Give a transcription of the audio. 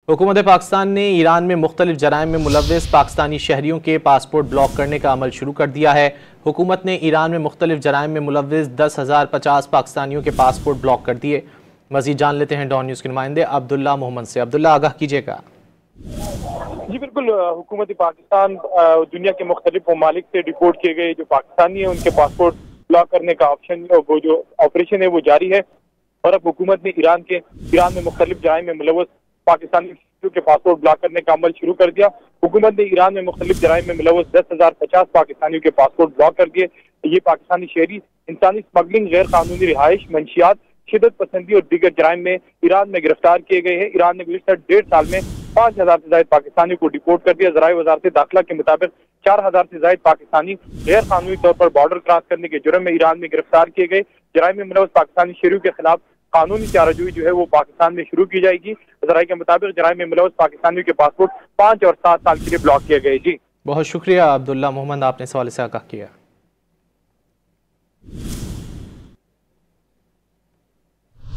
हुकूमत पाकिस्तान ने ईरान में मुख्तलिफ जराइम में मुलव्वस पाकिस्तानी शहरियों के पासपोर्ट ब्लॉक करने का अमल शुरू कर दिया है। हुकूमत ने ईरान में मुख्तलिफ जराइम में मुलव्वस 10,050 पाकिस्तानियों के पासपोर्ट ब्लॉक कर दिए। मजीद जान लेते हैं डॉन न्यूज़ के नुमाइंदे अब्दुल्ला मोहम्मद से। अब्दुल्ला, आगाह कीजिएगा। जी बिल्कुल, हुकूमत पाकिस्तान दुनिया के मुख्तलिफ ममालिक से रिपोर्ट किए गए जो पाकिस्तानी है उनके पासपोर्ट ब्लॉक करने का ऑप्शन, वो जो ऑपरेशन है वो जारी है। और अब हुकूमत ने ईरान में मुख्तलिफ जराइम में मुलव्वस पाकिस्तानी के पासपोर्ट ब्लॉक करने का अमल शुरू कर दिया। हुकूमत ने ईरान में मुख्तलिफ जराइम में मुलव्वस 10,050 पाकिस्तानियों के पासपोर्ट ब्लॉक कर दिए। ये पाकिस्तानी शहरी इंसानी स्मगलिंग, गैर कानूनी रिहाइश, मंशियात, शिदत पसंदी और दीगर जराइम में ईरान में गिरफ्तार किए गए हैं। ईरान ने गुज़िश्ता 1.5 साल में 5,000 से ज्यादा पाकिस्तानियों को डिपोर्ट कर दिया। ज़राए वज़ारत दाखिला के मुताबिक 4,000 से ज्यादा पाकिस्तानी गैर कानूनी तौर पर बॉर्डर क्रॉस करने के जुर्म में ईरान में गिरफ्तार किए गए। जराइम में मुलव्वस पाकिस्तानी शहरियों के खिलाफ कानूनी चाराजोई जो है वो पाकिस्तान में शुरू की जाएगी। ज़राए के मुताबिक जराइम में मुलव्वस पाकिस्तानियों के पासपोर्ट 5 और 7 साल के लिए ब्लॉक किए गए। जी बहुत शुक्रिया अब्दुल्ला मोहम्मद, आपने इस हवाले से आगाह किया।